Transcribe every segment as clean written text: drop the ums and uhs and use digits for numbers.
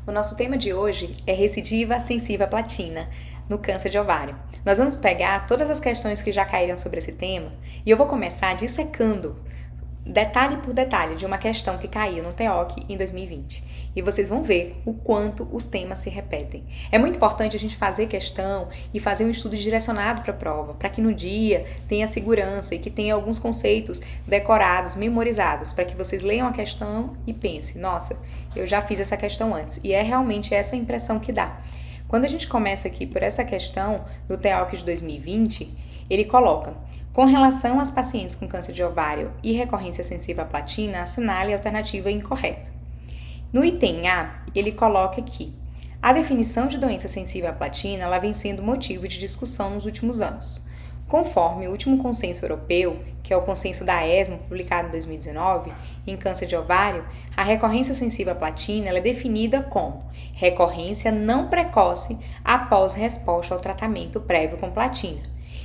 O nosso tema de hoje é recidiva sensível à platina no câncer de ovário. Nós vamos pegar todas as questões que já caíram sobre esse tema e eu vou começar dissecando detalhe por detalhe de uma questão que caiu no TEOC em 2020. E vocês vão ver o quanto os temas se repetem. É muito importante a gente fazer questão e fazer um estudo direcionado para a prova, para que no dia tenha segurança e que tenha alguns conceitos decorados, memorizados, para que vocês leiam a questão e pensem, nossa, eu já fiz essa questão antes. E é realmente essa impressão que dá. Quando a gente começa aqui por essa questão do TEOC de 2020, ele coloca: com relação às pacientes com câncer de ovário e recorrência sensível à platina, assinale a alternativa incorreta. No item A, ele coloca aqui: a definição de doença sensível à platina ela vem sendo motivo de discussão nos últimos anos. Conforme o último consenso europeu, que é o consenso da ESMO, publicado em 2019, em câncer de ovário, a recorrência sensível à platina ela é definida como recorrência não precoce após resposta ao tratamento prévio com platina,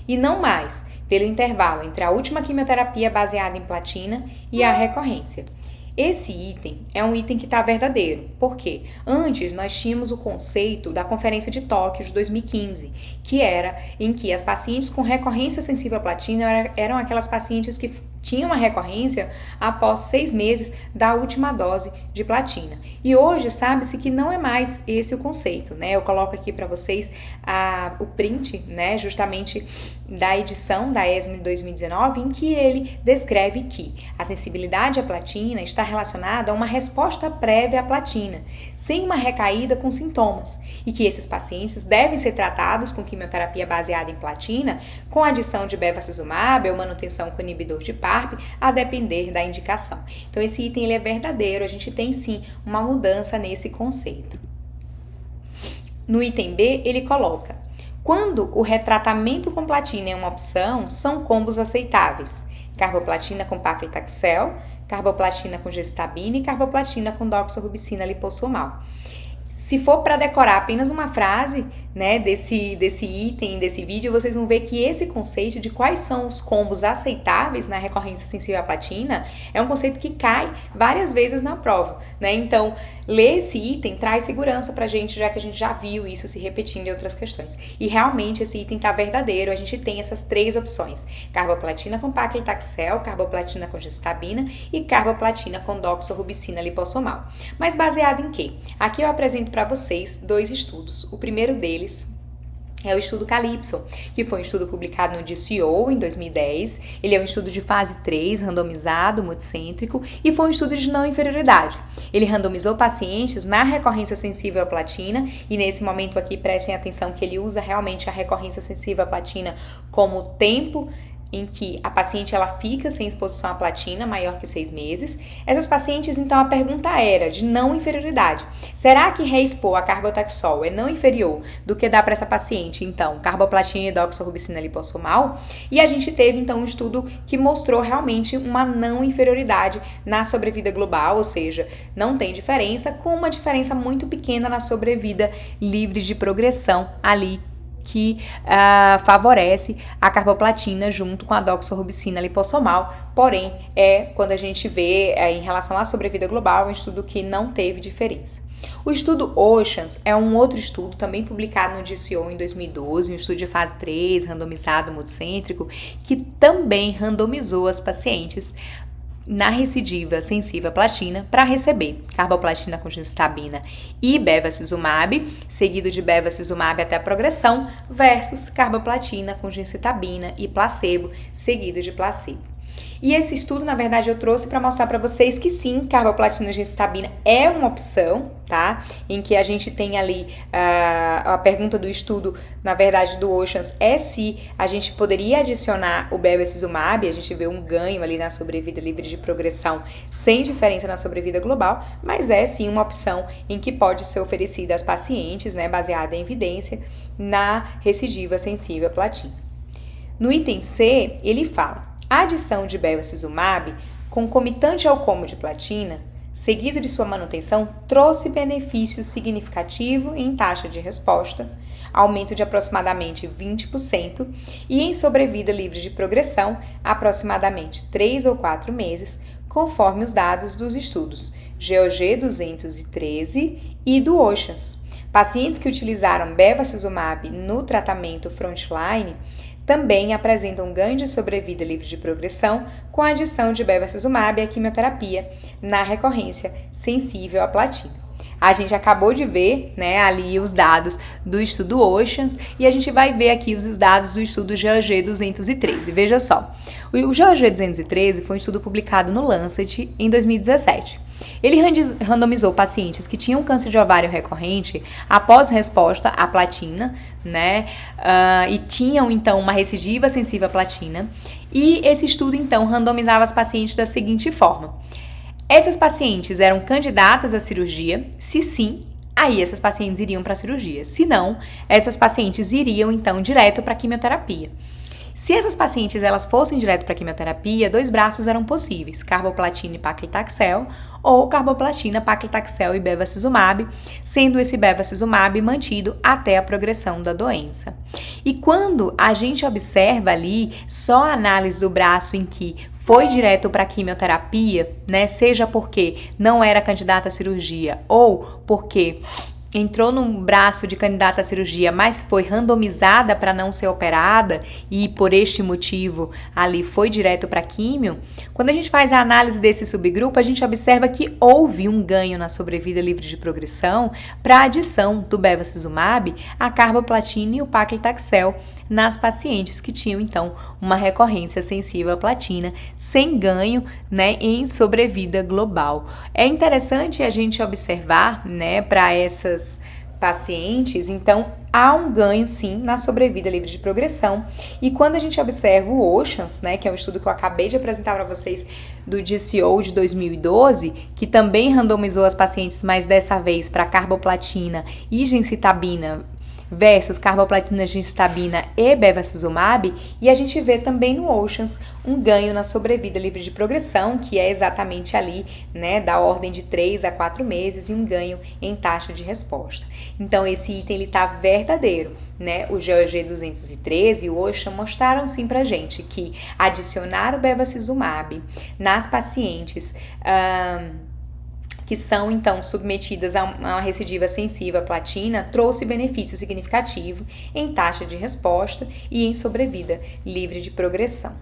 e não mais pelo intervalo entre a última quimioterapia baseada em platina e a recorrência. Esse item é um item que está verdadeiro, porque antes nós tínhamos o conceito da Conferência de Tóquio de 2015, que era em que as pacientes com recorrência sensível à platina eram aquelas pacientes que tinham uma recorrência após 6 meses da última dose de platina. E hoje sabe-se que não é mais esse o conceito, né? Eu coloco aqui para vocês o print, né, justamente da edição da ESMO de 2019, em que ele descreve que a sensibilidade à platina está relacionada a uma resposta prévia à platina, sem uma recaída com sintomas, e que esses pacientes devem ser tratados com quimioterapia baseada em platina, com adição de bevacizumab ou manutenção com inibidor de PARP, a depender da indicação. Então esse item ele é verdadeiro, a gente tem sim uma mudança nesse conceito. No item B, ele coloca: quando o retratamento com platina é uma opção, são combos aceitáveis: carboplatina com paclitaxel, carboplatina com gestabina e carboplatina com doxorubicina liposomal. Se for para decorar apenas uma frase, né, desse item, desse vídeo, vocês vão ver que esse conceito de quais são os combos aceitáveis na recorrência sensível à platina é um conceito que cai várias vezes na prova, né? Então, ler esse item traz segurança pra gente, já que a gente já viu isso se repetindo em outras questões. E realmente esse item tá verdadeiro, a gente tem essas 3 opções: carboplatina com paclitaxel, carboplatina com gestabina e carboplatina com doxorubicina liposomal. Mas baseado em quê? Aqui eu apresento para vocês 2 estudos. O primeiro deles é o estudo Calypso, que foi um estudo publicado no JCO em 2010. Ele é um estudo de fase 3, randomizado, multicêntrico, e foi um estudo de não inferioridade. Ele randomizou pacientes na recorrência sensível à platina, e nesse momento aqui prestem atenção que ele usa realmente a recorrência sensível à platina como tempo em que a paciente ela fica sem exposição à platina maior que 6 meses. Essas pacientes, então, a pergunta era de não inferioridade. Será que reexpor a carbotaxol é não inferior do que dá para essa paciente, então, carboplatina e doxorubicina liposomal? E a gente teve, então, um estudo que mostrou realmente uma não inferioridade na sobrevida global, ou seja, não tem diferença, com uma diferença muito pequena na sobrevida livre de progressão ali, que favorece a carboplatina junto com a doxorubicina liposomal, porém quando a gente vê em relação à sobrevida global, um estudo que não teve diferença. O estudo Oceans é um outro estudo também publicado no JCO em 2012, um estudo de fase 3, randomizado, multicêntrico, que também randomizou as pacientes na recidiva sensível à platina para receber carboplatina com gestabina e bevacizumab, seguido de bevacizumab até a progressão, versus carboplatina com gencitabina e placebo, seguido de placebo. E esse estudo, na verdade, eu trouxe para mostrar para vocês que sim, carboplatina e gencitabina é uma opção, tá? Em que a gente tem ali a pergunta do estudo, na verdade, do Oceans, é se a gente poderia adicionar o bevacizumab, a gente vê um ganho ali na sobrevida livre de progressão, sem diferença na sobrevida global, mas é sim uma opção em que pode ser oferecida às pacientes, né, baseada em evidência, na recidiva sensível à platina. No item C, ele fala: a adição de bevacizumab, concomitante ao combo de platina, seguido de sua manutenção, trouxe benefício significativo em taxa de resposta, aumento de aproximadamente 20%, e em sobrevida livre de progressão, aproximadamente 3 ou 4 meses, conforme os dados dos estudos GOG 213 e do Oceans. Pacientes que utilizaram bevacizumab no tratamento frontline também apresentam ganho de sobrevida livre de progressão com a adição de bevacizumab à quimioterapia na recorrência sensível à platina. A gente acabou de ver, né, ali os dados do estudo Oceans e a gente vai ver aqui os dados do estudo GOG 213. Veja só, o GOG 213 foi um estudo publicado no Lancet em 2017. Ele randomizou pacientes que tinham câncer de ovário recorrente após resposta à platina, né, e tinham então uma recidiva sensível à platina. E esse estudo então randomizava as pacientes da seguinte forma: essas pacientes eram candidatas à cirurgia? Se sim, aí essas pacientes iriam para a cirurgia. Se não, essas pacientes iriam então direto para a quimioterapia. Se essas pacientes elas fossem direto para a quimioterapia, 2 braços eram possíveis: carboplatina e paclitaxel, ou carboplatina, paclitaxel e bevacizumab, sendo esse bevacizumab mantido até a progressão da doença. E quando a gente observa ali só a análise do braço em que foi direto para a quimioterapia, né, seja porque não era candidata à cirurgia ou porque entrou num braço de candidata à cirurgia, mas foi randomizada para não ser operada e por este motivo ali foi direto para químio. Quando a gente faz a análise desse subgrupo, a gente observa que houve um ganho na sobrevida livre de progressão para a adição do bevacizumab, a carboplatina e o paclitaxel nas pacientes que tinham, então, uma recorrência sensível à platina, sem ganho, né, em sobrevida global. É interessante a gente observar, né, para essas pacientes, então, há um ganho, sim, na sobrevida livre de progressão. E quando a gente observa o Oceans, né, que é um estudo que eu acabei de apresentar para vocês do GCO de 2012, que também randomizou as pacientes, mas dessa vez para carboplatina e gemcitabina versus carboplatina, gemcitabina e bevacizumab, e a gente vê também no Oceans um ganho na sobrevida livre de progressão, que é exatamente ali, né, da ordem de 3 a 4 meses, e um ganho em taxa de resposta. Então esse item ele tá verdadeiro, né? O GOG 213 e o Ocean mostraram sim pra gente que adicionar o bevacizumab nas pacientes que são, então, submetidas a uma recidiva sensível à platina, trouxe benefício significativo em taxa de resposta e em sobrevida livre de progressão.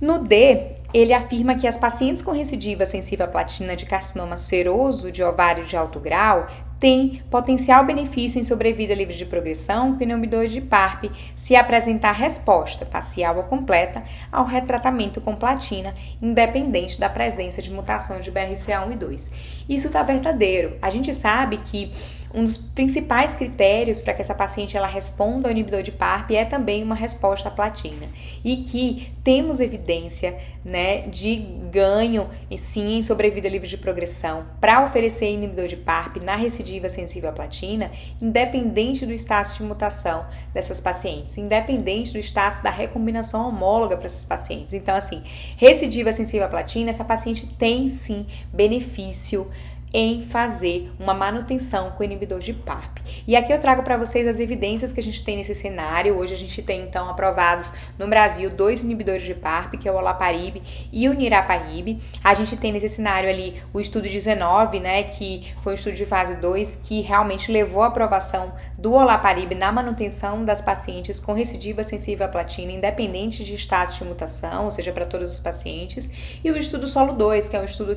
No D, ele afirma que as pacientes com recidiva sensível à platina de carcinoma seroso de ovário de alto grau têm potencial benefício em sobrevida livre de progressão com o inibidor de PARP se apresentar resposta parcial ou completa ao retratamento com platina, independente da presença de mutação de BRCA1 e 2. Isso está verdadeiro. A gente sabe que um dos principais critérios para que essa paciente ela responda ao inibidor de PARP é também uma resposta à platina. E que temos evidência, né, de ganho, sim, em sobrevida livre de progressão para oferecer inibidor de PARP na recidiva sensível à platina, independente do status de mutação dessas pacientes, independente do status da recombinação homóloga para essas pacientes. Então, assim, recidiva sensível à platina, essa paciente tem sim benefício em fazer uma manutenção com o inibidor de PARP. E aqui eu trago para vocês as evidências que a gente tem nesse cenário. Hoje a gente tem, então, aprovados no Brasil 2 inibidores de PARP, que é o olaparib e o niraparib. A gente tem nesse cenário ali o estudo 19, né, que foi um estudo de fase 2, que realmente levou à aprovação do olaparib na manutenção das pacientes com recidiva sensível à platina, independente de status de mutação, ou seja, para todos os pacientes. E o estudo solo 2, que é um estudo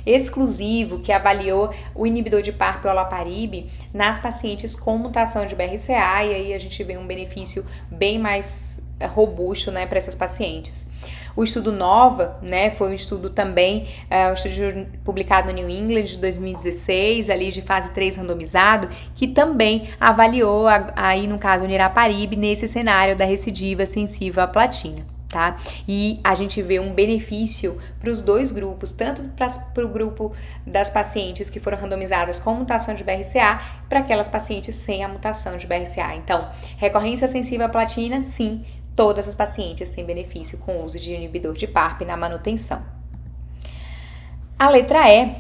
exclusivo, que avaliou o inibidor de PARP e olaparib nas pacientes com mutação de BRCA, e aí a gente vê um benefício bem mais robusto, né, para essas pacientes. O estudo NOVA, né, foi um estudo também, um estudo publicado no New England de 2016, ali de fase 3 randomizado, que também avaliou, aí no caso, o niraparib nesse cenário da recidiva sensível à platina. Tá? E a gente vê um benefício para os dois grupos, tanto para o grupo das pacientes que foram randomizadas com mutação de BRCA, para aquelas pacientes sem a mutação de BRCA. Então, recorrência sensível à platina, sim, todas as pacientes têm benefício com o uso de inibidor de PARP na manutenção. A letra E,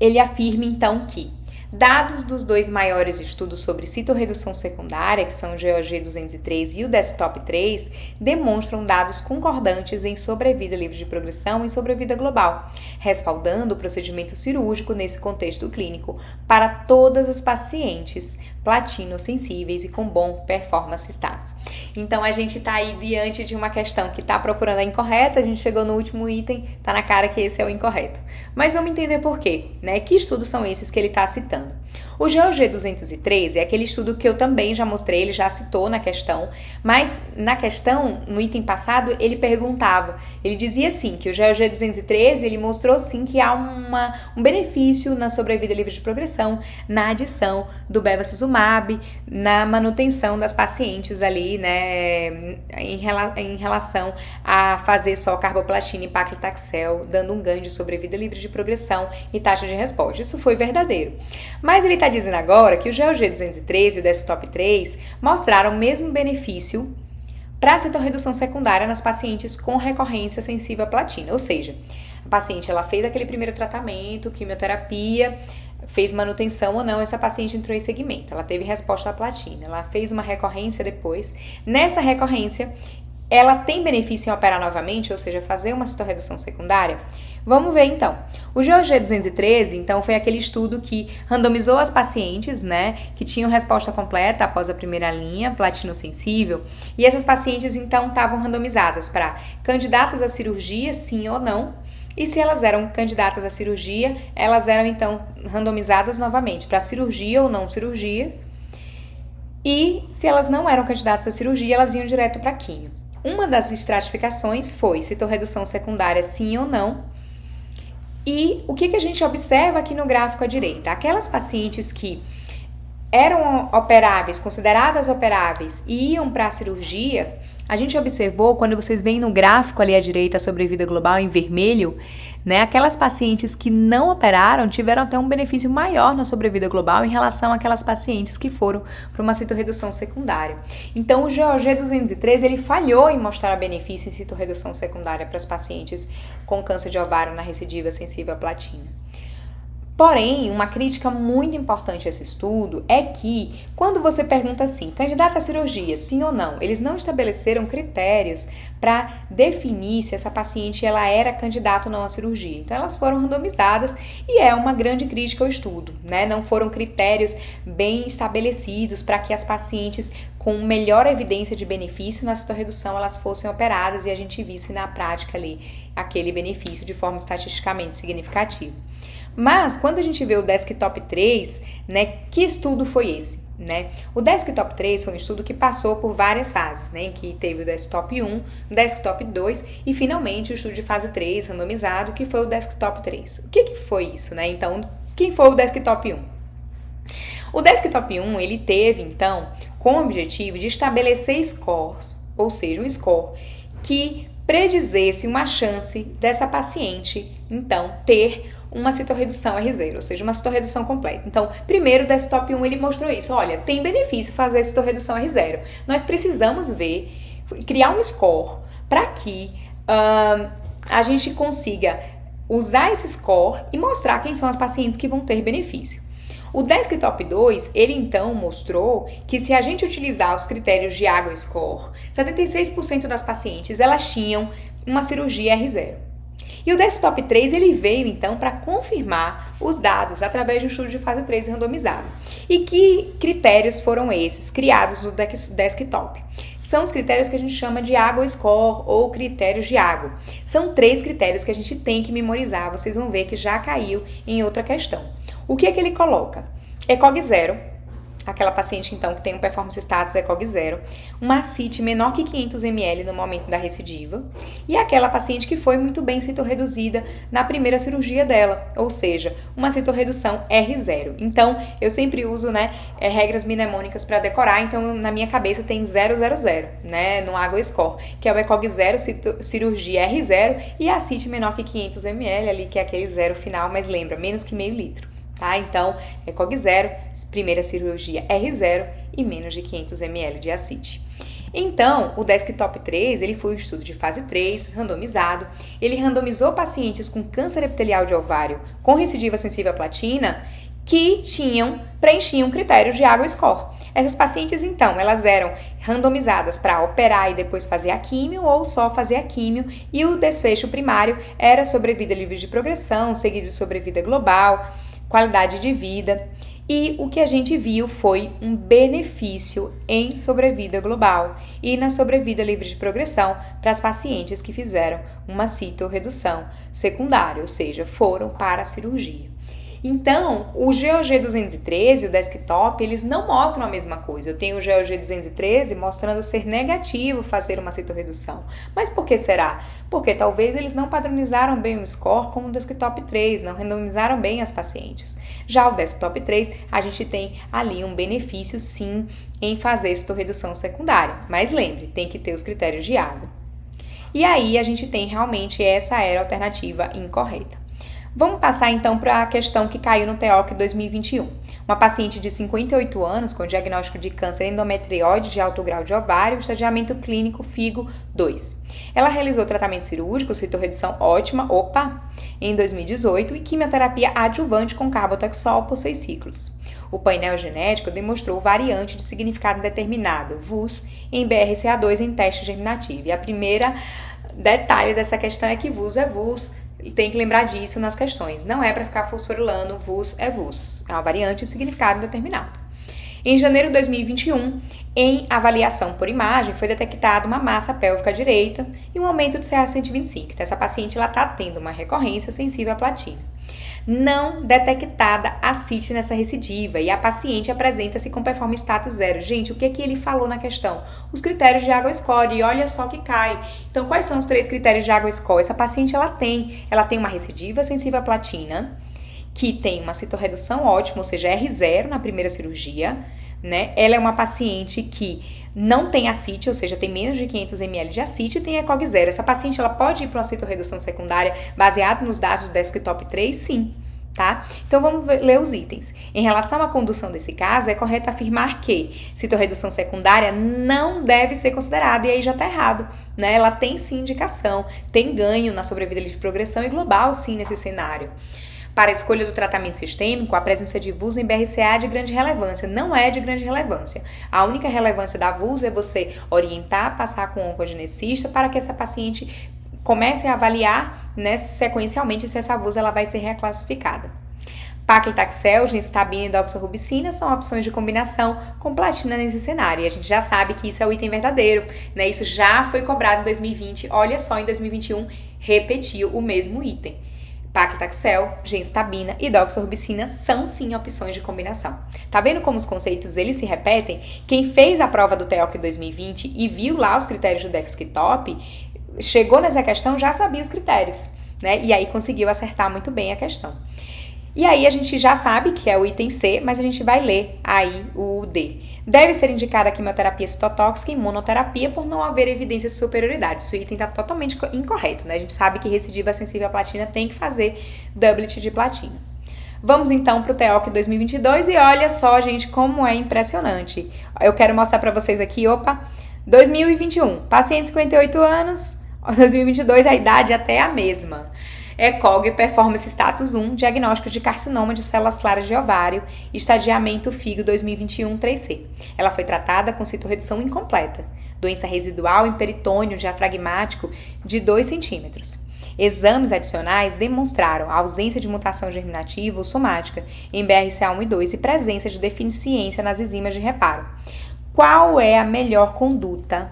ele afirma então que Dados dos dois maiores estudos sobre citorredução secundária, que são o GeoG 203 e o Desktop 3, demonstram dados concordantes em sobrevida livre de progressão e sobrevida global, respaldando o procedimento cirúrgico nesse contexto clínico para todas as pacientes platino-sensíveis e com bom performance status. Então, a gente está aí diante de uma questão que está procurando a incorreta, a gente chegou no último item, está na cara que esse é o incorreto. Mas vamos entender por quê, né? Que estudos são esses que ele está citando? O GeoG 203 é aquele estudo que eu também já mostrei, ele já citou na questão, mas na questão, no item passado, ele perguntava, ele dizia assim, que o GeoG 213, ele mostrou sim que há um benefício na sobrevida livre de progressão, na adição do bevacizumab, na manutenção das pacientes ali, né, em relação a fazer só carboplatina e paclitaxel, dando um ganho de sobrevida livre de progressão e taxa de resposta. Isso foi verdadeiro. Mas ele está dizendo agora que o GeoG 213 e o Desktop 3 mostraram o mesmo benefício para a citorredução secundária nas pacientes com recorrência sensível à platina. Ou seja, a paciente ela fez aquele primeiro tratamento, quimioterapia, fez manutenção ou não, essa paciente entrou em segmento, ela teve resposta à platina, ela fez uma recorrência depois. Nessa recorrência, ela tem benefício em operar novamente, ou seja, fazer uma citorredução secundária? Vamos ver então. O GeoG 213, então, foi aquele estudo que randomizou as pacientes, né, que tinham resposta completa após a primeira linha, platino-sensível, e essas pacientes, então, estavam randomizadas para candidatas à cirurgia, sim ou não, e se elas eram candidatas à cirurgia, elas eram, então, randomizadas novamente para cirurgia ou não cirurgia, e se elas não eram candidatas à cirurgia, elas iam direto para quimio. Uma das estratificações foi citorredução secundária, sim ou não. E o que a gente observa aqui no gráfico à direita? Aquelas pacientes que eram operáveis, consideradas operáveis e iam para a cirurgia, a gente observou, quando vocês veem no gráfico ali à direita a sobrevida global em vermelho, né, aquelas pacientes que não operaram tiveram até um benefício maior na sobrevida global em relação àquelas pacientes que foram para uma citorredução secundária. Então, o GeoG 213 ele falhou em mostrar benefício em citorredução secundária para as pacientes com câncer de ovário na recidiva sensível à platina. Porém, uma crítica muito importante a esse estudo é que, quando você pergunta assim, candidata à cirurgia, sim ou não, eles não estabeleceram critérios para definir se essa paciente ela era candidata ou não à cirurgia. Então, elas foram randomizadas e é uma grande crítica ao estudo, né? Não foram critérios bem estabelecidos para que as pacientes com melhor evidência de benefício na citorredução elas fossem operadas e a gente visse na prática ali aquele benefício de forma estatisticamente significativa. Mas, quando a gente vê o Desktop 3, né, que estudo foi esse? Né? O Desktop 3 foi um estudo que passou por várias fases, né, que teve o Desktop 1, o Desktop 2 e, finalmente, o estudo de fase 3 randomizado, que foi o Desktop 3. O que foi isso? Né? Então, quem foi o Desktop 1? O Desktop 1, ele teve, então, como objetivo de estabelecer scores, ou seja, um score que predizesse uma chance dessa paciente, então, ter uma citorredução R0, ou seja, uma citorredução completa. Então, primeiro o Desktop 1 ele mostrou isso, olha, tem benefício fazer a citorredução R0. Nós precisamos ver, criar um score para que a gente consiga usar esse score e mostrar quem são as pacientes que vão ter benefício. O Desktop 2, ele então mostrou que se a gente utilizar os critérios de Água Score, 76% das pacientes elas tinham uma cirurgia R0. E o Desktop 3 ele veio então para confirmar os dados através de um estudo de fase 3 randomizado. E que critérios foram esses criados no Desktop? São os critérios que a gente chama de Água Score ou critérios de água. São 3 critérios que a gente tem que memorizar, vocês vão ver que já caiu em outra questão. O que é que ele coloca? ECOG 0, aquela paciente então que tem um performance status ECOG 0, uma ACIT menor que 500 ml no momento da recidiva, e aquela paciente que foi muito bem citorreduzida na primeira cirurgia dela, ou seja, uma citorredução R0. Então, eu sempre uso, né, regras mnemônicas para decorar, então na minha cabeça tem 000, né, no Água Score, que é o ECOG 0, cirurgia R0, e a ACIT menor que 500 ml ali, que é aquele zero final, mas lembra, menos que meio litro. Tá? Então, ECOG 0, primeira cirurgia R0 e menos de 500 ml de ACIT. Então, o Desktop 3, ele foi um estudo de fase 3, randomizado. Ele randomizou pacientes com câncer epitelial de ovário com recidiva sensível à platina que preenchiam critérios de água score. Essas pacientes, então, elas eram randomizadas para operar e depois fazer a químio ou só fazer a químio, e o desfecho primário era sobrevida livre de progressão, seguido de sobrevida global, qualidade de vida. E o que a gente viu foi um benefício em sobrevida global e na sobrevida livre de progressão para as pacientes que fizeram uma citorredução secundária, ou seja, foram para a cirurgia. Então, o GOG 213 e o desktop, eles não mostram a mesma coisa. Eu tenho o GOG 213 mostrando ser negativo fazer uma citorredução. Mas por que será? Porque talvez eles não padronizaram bem o score com o desktop 3, não randomizaram bem as pacientes. Já o desktop 3, a gente tem ali um benefício sim em fazer citorredução secundária. Mas lembre, tem que ter os critérios de água. E aí a gente tem realmente essa era a alternativa incorreta. Vamos passar então para a questão que caiu no TEOC 2021. Uma paciente de 58 anos com diagnóstico de câncer endometrióide de alto grau de ovário, estadiamento clínico FIGO 2. Ela realizou tratamento cirúrgico, citorredução ótima, em 2018 e quimioterapia adjuvante com carbotaxol por 6 ciclos. O painel genético demonstrou variante de significado indeterminado, VUS, em BRCA2 em teste germinativo. E a primeira detalhe dessa questão é que VUS é VUS, tem que lembrar disso nas questões. Não é para ficar fosforilando, VUS é VUS. É uma variante de significado indeterminado. Em janeiro de 2021, em avaliação por imagem, foi detectada uma massa pélvica direita e um aumento de CA-125. Então, essa paciente está tendo uma recorrência sensível à platina. Não detectada ascite nessa recidiva e a paciente apresenta-se com performance status 0. Gente, o que ele falou na questão? Os critérios de água score, e olha só que cai. Então, quais são os 3 critérios de água score? Essa paciente, ela tem uma recidiva sensível à platina, que tem uma citorredução ótima, ou seja, R0 na primeira cirurgia, né? Ela é uma paciente que não tem ascite, ou seja, tem menos de 500 ml de ascite e tem ECOG 0. Essa paciente ela pode ir para uma citorredução secundária baseado nos dados do desktop 3? Sim, tá? Então vamos ler os itens. Em relação à condução desse caso, é correto afirmar que citorredução secundária não deve ser considerada, e aí já tá errado, né? Ela tem sim indicação, tem ganho na sobrevida de progressão e global sim nesse cenário. Para a escolha do tratamento sistêmico, a presença de VUS em BRCA é de grande relevância. Não é de grande relevância. A única relevância da VUS é você orientar, passar com o oncogeneticista para que essa paciente comece a avaliar, né, sequencialmente se essa VUS ela vai ser reclassificada. Paclitaxel, gemcitabina e doxorubicina são opções de combinação com platina nesse cenário. E a gente já sabe que isso é o item verdadeiro, né? Isso já foi cobrado em 2020. Olha só, em 2021 repetiu o mesmo item. Paclitaxel, gemcitabina e doxorubicina são sim opções de combinação. Tá vendo como os conceitos eles se repetem? Quem fez a prova do TEOC 2020 e viu lá os critérios do desktop, chegou nessa questão já sabia os critérios, né? E aí conseguiu acertar muito bem a questão. E aí a gente já sabe que é o item C, mas a gente vai ler aí o D. Deve ser indicada a quimioterapia citotóxica e imunoterapia por não haver evidência de superioridade. Esse item está totalmente incorreto, né? A gente sabe que recidiva sensível à platina tem que fazer doublet de platina. Vamos então para o TEOC 2022 e olha só, gente, como é impressionante. Eu quero mostrar para vocês aqui, 2021, paciente 58 anos, 2022 a idade até é a mesma. ECOG Performance Status 1, diagnóstico de carcinoma de células claras de ovário, estadiamento FIGO 2021 3C. Ela foi tratada com citorredução incompleta, doença residual em peritônio diafragmático de 2 centímetros. Exames adicionais demonstraram a ausência de mutação germinativa ou somática em BRCA1 e 2 e presença de deficiência nas enzimas de reparo. Qual é a melhor conduta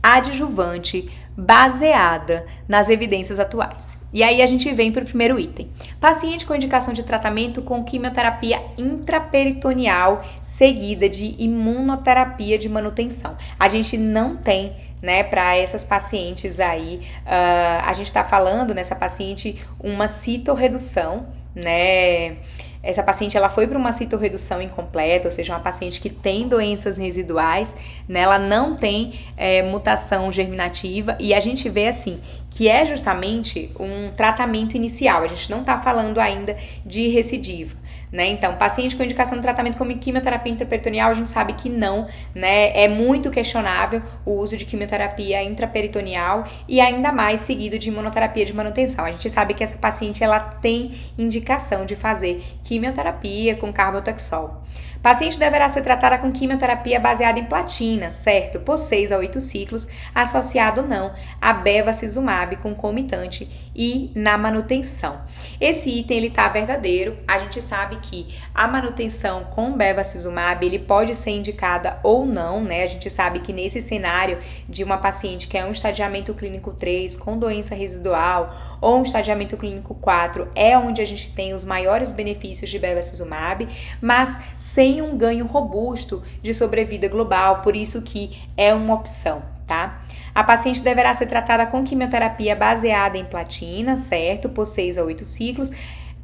adjuvante baseada nas evidências atuais? E aí a gente vem para o primeiro item. Paciente com indicação de tratamento com quimioterapia intraperitoneal seguida de imunoterapia de manutenção. A gente não tem, né, para essas pacientes aí, a gente está falando nessa paciente uma citorredução, né? Essa paciente ela foi para uma citorredução incompleta, ou seja, uma paciente que tem doenças residuais, né? Ela não tem mutação germinativa e a gente vê assim que é justamente um tratamento inicial. A gente não está falando ainda de recidiva, né? Então, paciente com indicação de tratamento como quimioterapia intraperitoneal, a gente sabe que não, né? É muito questionável o uso de quimioterapia intraperitoneal e ainda mais seguido de imunoterapia de manutenção. A gente sabe que essa paciente, ela tem indicação de fazer quimioterapia com carbotaxol. Paciente deverá ser tratada com quimioterapia baseada em platina, certo? Por 6 a 8 ciclos, associado ou não a bevacizumab concomitante e na manutenção. Esse item, ele tá verdadeiro. A gente sabe que a manutenção com bevacizumab, ele pode ser indicada ou não, né? A gente sabe que nesse cenário de uma paciente que é um estadiamento clínico 3 com doença residual ou um estadiamento clínico 4 é onde a gente tem os maiores benefícios de bevacizumab, mas sem um ganho robusto de sobrevida global, por isso que é uma opção, tá? A paciente deverá ser tratada com quimioterapia baseada em platina, certo? Por 6 a 8 ciclos,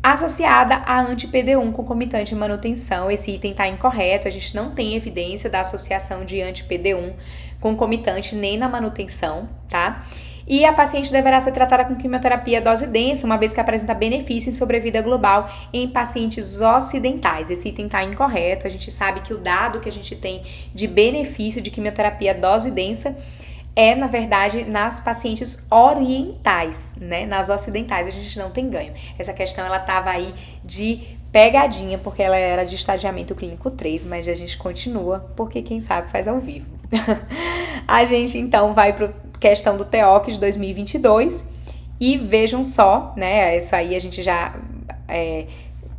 associada a anti-PD1 concomitante em manutenção. Esse item está incorreto, a gente não tem evidência da associação de anti-PD1 concomitante nem na manutenção, tá? E a paciente deverá ser tratada com quimioterapia dose densa, uma vez que apresenta benefício em sobrevida global em pacientes ocidentais. Esse item está incorreto, a gente sabe que o dado que a gente tem de benefício de quimioterapia dose densa é, na verdade, nas pacientes orientais, né? Nas ocidentais a gente não tem ganho. Essa questão, ela estava aí de pegadinha, porque ela era de estadiamento clínico 3, mas a gente continua, porque quem sabe faz ao vivo. A gente, então, vai para questão do TEOC de 2022 e vejam só, né? Isso aí a gente já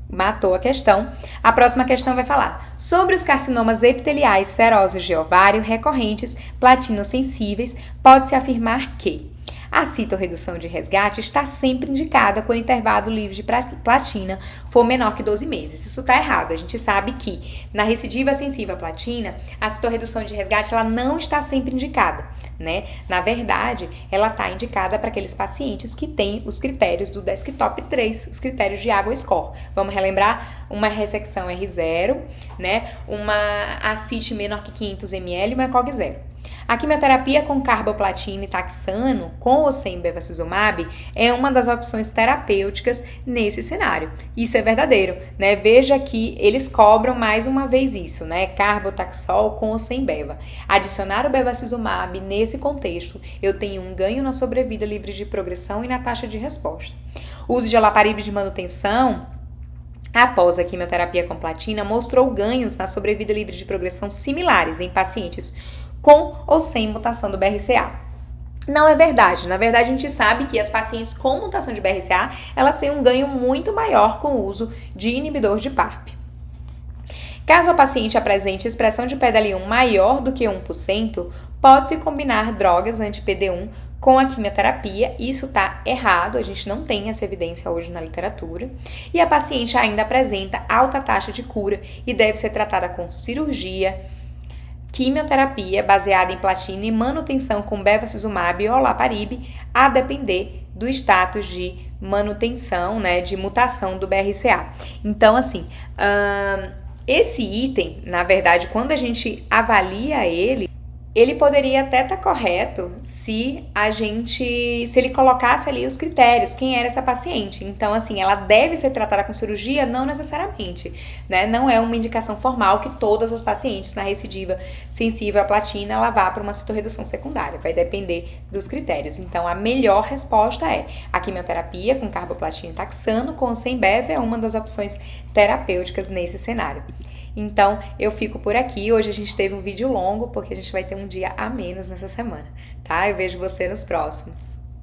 matou a questão. A próxima questão vai falar sobre os carcinomas epiteliais serosos de ovário recorrentes platinocensíveis. Pode-se afirmar que a citorredução de resgate está sempre indicada quando o intervalo livre de platina for menor que 12 meses. Isso está errado. A gente sabe que na recidiva sensível à platina, a citorredução de resgate, ela não está sempre indicada, né? Na verdade, ela está indicada para aqueles pacientes que têm os critérios do desktop 3, os critérios de água score. Vamos relembrar? Uma ressecção R0, né? Uma ACIT menor que 500 ml e uma ECOG 0. A quimioterapia com carboplatina e taxano, com ou sem bevacizumab, é uma das opções terapêuticas nesse cenário. Isso é verdadeiro, né? Veja que eles cobram mais uma vez isso, né? Carbotaxol com ou sem beva. Adicionar o bevacizumab nesse contexto, eu tenho um ganho na sobrevida livre de progressão e na taxa de resposta. O uso de olaparib de manutenção após a quimioterapia com platina mostrou ganhos na sobrevida livre de progressão similares em pacientes com ou sem mutação do BRCA. Não é verdade. Na verdade, a gente sabe que as pacientes com mutação de BRCA, elas têm um ganho muito maior com o uso de inibidor de PARP. Caso a paciente apresente expressão de PDL1 maior do que 1%, pode-se combinar drogas anti-PD1 com a quimioterapia. Isso está errado, a gente não tem essa evidência hoje na literatura. E a paciente ainda apresenta alta taxa de cura e deve ser tratada com cirurgia, quimioterapia baseada em platina e manutenção com bevacizumab ou olaparib, a depender do status de manutenção, né, de mutação do BRCA. Então, assim, esse item, na verdade, quando a gente avalia ele poderia até estar correto se ele colocasse ali os critérios, quem era essa paciente. Então, assim, ela deve ser tratada com cirurgia? Não necessariamente, né? Não é uma indicação formal que todas as pacientes na recidiva sensível à platina, ela vá para uma citorredução secundária. Vai depender dos critérios. Então, a melhor resposta é a quimioterapia com carboplatina e taxano, com ou sem bev, é uma das opções terapêuticas nesse cenário. Então, eu fico por aqui. Hoje a gente teve um vídeo longo, porque a gente vai ter um dia a menos nessa semana, tá? Eu vejo você nos próximos.